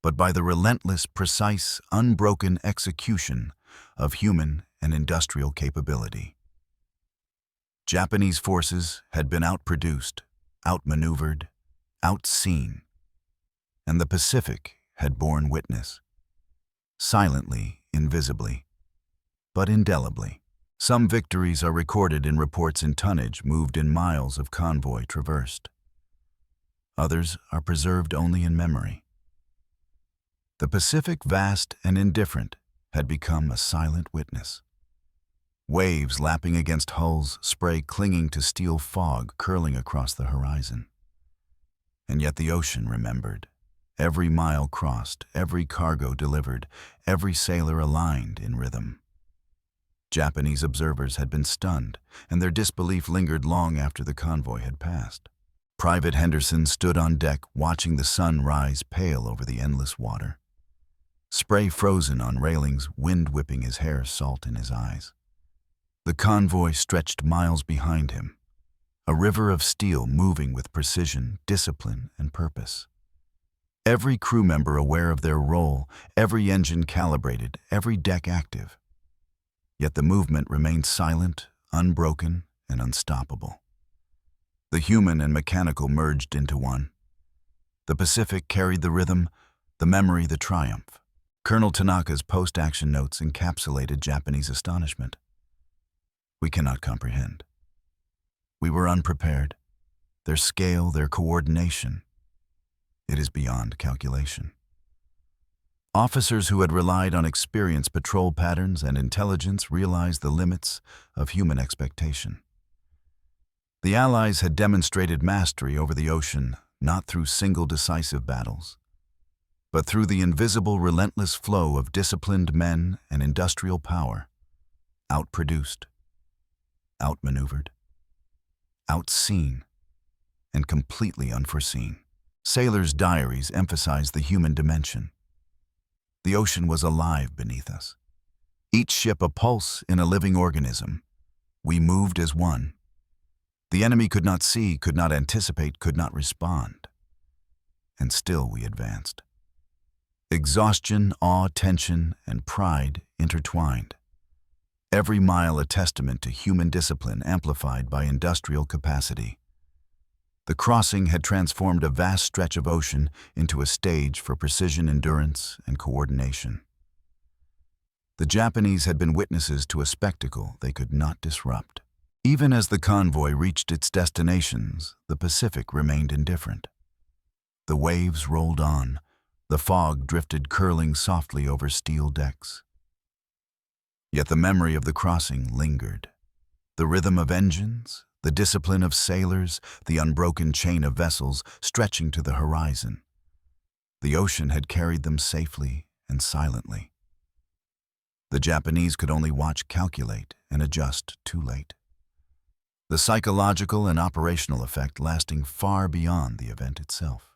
but by the relentless, precise, unbroken execution of human and industrial capability. Japanese forces had been outproduced, outmaneuvered, outseen, and the Pacific had borne witness. Silently, invisibly, but indelibly. Some victories are recorded in reports in tonnage moved in miles of convoy traversed. Others are preserved only in memory. The Pacific, vast and indifferent, had become a silent witness. Waves lapping against hulls, spray clinging to steel, fog curling across the horizon. And yet the ocean remembered. Every mile crossed, every cargo delivered, every sailor aligned in rhythm. Japanese observers had been stunned, and their disbelief lingered long after the convoy had passed. Private Henderson stood on deck watching the sun rise pale over the endless water. Spray frozen on railings, wind whipping his hair, salt in his eyes. The convoy stretched miles behind him. a river of steel moving with precision, discipline, and purpose. Every crew member aware of their role, every engine calibrated, every deck active. Yet the movement remained silent, unbroken, and unstoppable. The human and mechanical merged into one. The Pacific carried the rhythm, the memory, the triumph. Colonel Tanaka's post-action notes encapsulated Japanese astonishment. We cannot comprehend. We were unprepared. Their scale, their coordination. It is beyond calculation. Officers who had relied on experienced patrol patterns and intelligence realized the limits of human expectation. The Allies had demonstrated mastery over the ocean, not through single decisive battles, but through the invisible, relentless flow of disciplined men and industrial power, outproduced, outmaneuvered, outseen, and completely unforeseen. Sailors' diaries emphasized the human dimension. The ocean was alive beneath us. Each ship a pulse in a living organism. We moved as one. The enemy could not see, could not anticipate, could not respond. And still we advanced. Exhaustion, awe, tension, and pride intertwined. Every mile a testament to human discipline amplified by industrial capacity. The crossing had transformed a vast stretch of ocean into a stage for precision, endurance, and coordination. The Japanese had been witnesses to a spectacle they could not disrupt. Even as the convoy reached its destinations, the Pacific remained indifferent. The waves rolled on, the fog drifted curling softly over steel decks. Yet the memory of the crossing lingered. The rhythm of engines, the discipline of sailors, the unbroken chain of vessels stretching to the horizon. The ocean had carried them safely and silently. The Japanese could only watch, calculate, and adjust too late. The psychological and operational effect lasting far beyond the event itself.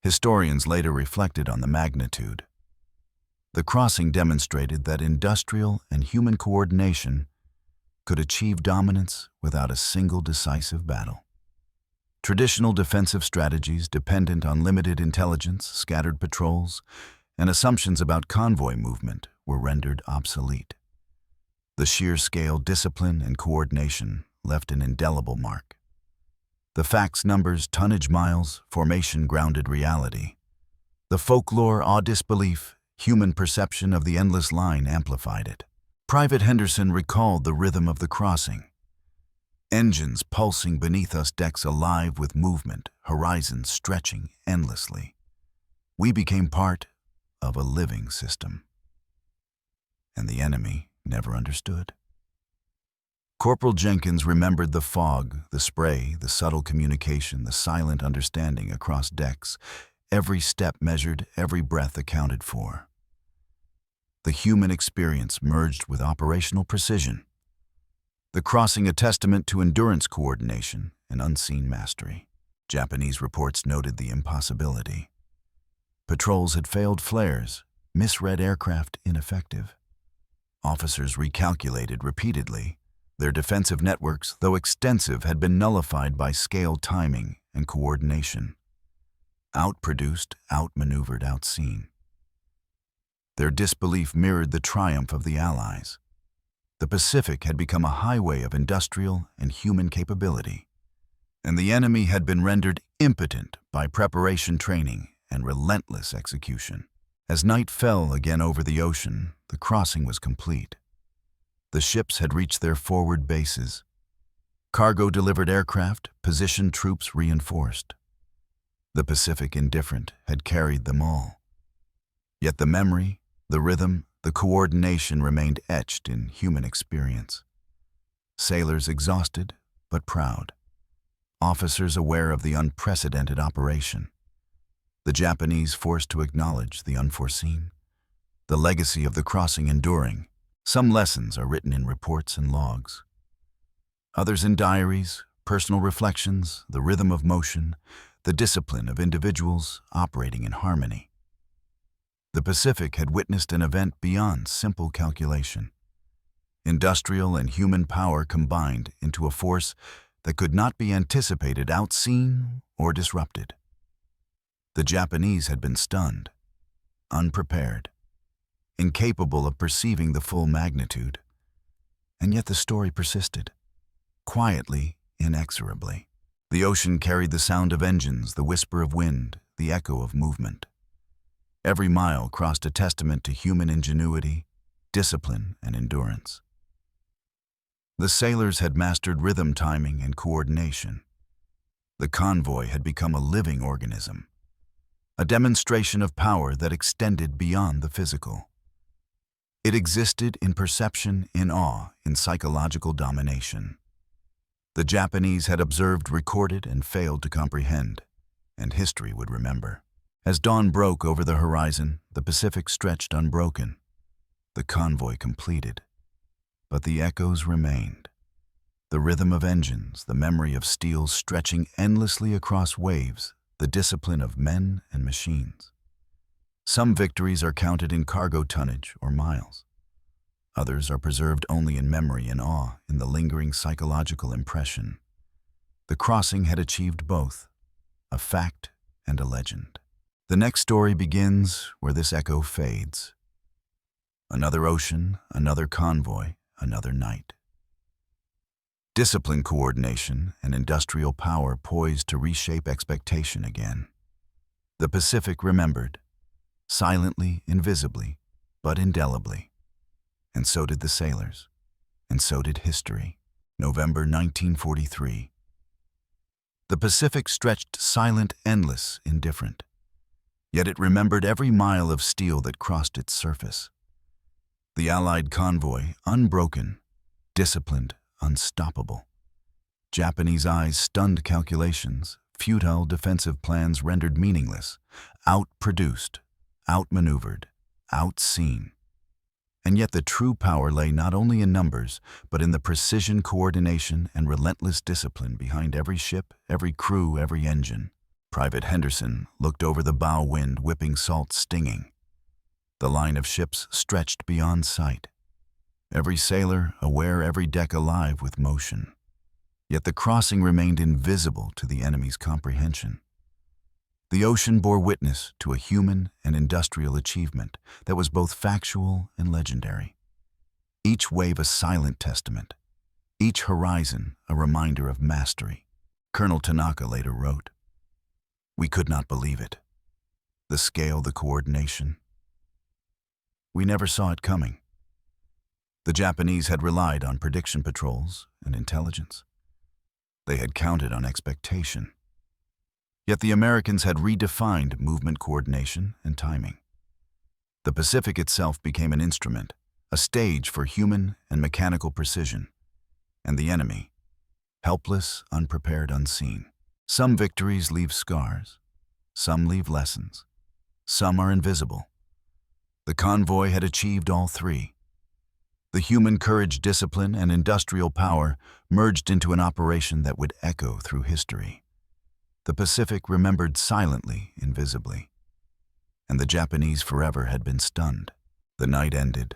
Historians later reflected on the magnitude. The crossing demonstrated that industrial and human coordination could achieve dominance without a single decisive battle. Traditional defensive strategies dependent on limited intelligence, scattered patrols, and assumptions about convoy movement were rendered obsolete. The sheer-scale discipline and coordination left an indelible mark. The facts, numbers, tonnage miles, formation-grounded reality. The folklore, awe, disbelief, human perception of the endless line amplified it. Private Henderson recalled the rhythm of the crossing. Engines pulsing beneath us, decks alive with movement, horizons stretching endlessly. We became part of a living system. And the enemy never understood. Corporal Jenkins remembered the fog, the spray, the subtle communication, the silent understanding across decks, every step measured, every breath accounted for. The human experience merged with operational precision. The crossing a testament to endurance, coordination, and unseen mastery. Japanese reports noted the impossibility. Patrols had failed flares, misread aircraft ineffective. Officers recalculated repeatedly. Their defensive networks, though extensive, had been nullified by scale timing and coordination. Outproduced, outmaneuvered, outseen. Their disbelief mirrored the triumph of the Allies. The Pacific had become a highway of industrial and human capability, and the enemy had been rendered impotent by preparation training and relentless execution. As night fell again over the ocean, the crossing was complete. The ships had reached their forward bases. Cargo delivered aircraft, positioned troops reinforced. The Pacific indifferent had carried them all. Yet the memory, the rhythm, the coordination remained etched in human experience. Sailors exhausted but proud. Officers aware of the unprecedented operation. The Japanese forced to acknowledge the unforeseen. The legacy of the crossing enduring. Some lessons are written in reports and logs. Others in diaries, personal reflections, the rhythm of motion, the discipline of individuals operating in harmony. The Pacific had witnessed an event beyond simple calculation. Industrial and human power combined into a force that could not be anticipated, outseen, or disrupted. The Japanese had been stunned, unprepared, incapable of perceiving the full magnitude. And yet the story persisted, quietly, inexorably. The ocean carried the sound of engines, the whisper of wind, the echo of movement. Every mile crossed a testament to human ingenuity, discipline, and endurance. The sailors had mastered rhythm, timing, and coordination. The convoy had become a living organism, a demonstration of power that extended beyond the physical. It existed in perception, in awe, in psychological domination. The Japanese had observed, recorded, and failed to comprehend, and history would remember. As dawn broke over the horizon, the Pacific stretched unbroken, the convoy completed. But the echoes remained. The rhythm of engines, the memory of steel stretching endlessly across waves, the discipline of men and machines. Some victories are counted in cargo tonnage or miles. Others are preserved only in memory and awe, in the lingering psychological impression. The crossing had achieved both, a fact and a legend. The next story begins where this echo fades. Another ocean, another convoy, another night. Discipline, coordination, and industrial power poised to reshape expectation again. The Pacific remembered, silently, invisibly, but indelibly. And so did the sailors, and so did history. November 1943. The Pacific stretched silent, endless, indifferent. Yet it remembered every mile of steel that crossed its surface. The Allied convoy, unbroken, disciplined, unstoppable. Japanese eyes stunned calculations, futile defensive plans rendered meaningless, outproduced, outmaneuvered, outseen. And yet the true power lay not only in numbers, but in the precision, coordination, and relentless discipline behind every ship, every crew, every engine. Private Henderson looked over the bow, wind whipping, salt stinging. The line of ships stretched beyond sight. Every sailor aware, every deck alive with motion. Yet the crossing remained invisible to the enemy's comprehension. The ocean bore witness to a human and industrial achievement that was both factual and legendary. Each wave a silent testament, each horizon a reminder of mastery. Colonel Tanaka later wrote, "We could not believe it. The scale, the coordination. We never saw it coming." The Japanese had relied on prediction patrols and intelligence. They had counted on expectation. Yet the Americans had redefined movement coordination and timing. The Pacific itself became an instrument, a stage for human and mechanical precision. And the enemy, helpless, unprepared, unseen. Some victories leave scars, some leave lessons, some are invisible. The convoy had achieved all three. The human courage, discipline, and industrial power merged into an operation that would echo through history. The Pacific remembered silently, invisibly. And the Japanese forever had been stunned. The night ended.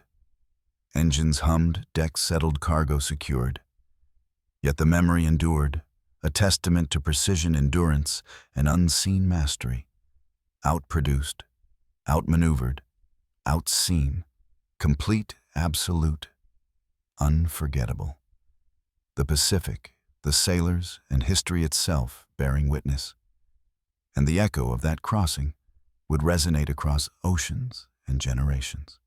Engines hummed, decks settled, cargo secured. Yet the memory endured, a testament to precision, endurance, and unseen mastery. Outproduced, outmaneuvered, outseen, complete, absolute, unforgettable. The Pacific, the sailors, and history itself bearing witness. And the echo of that crossing would resonate across oceans and generations.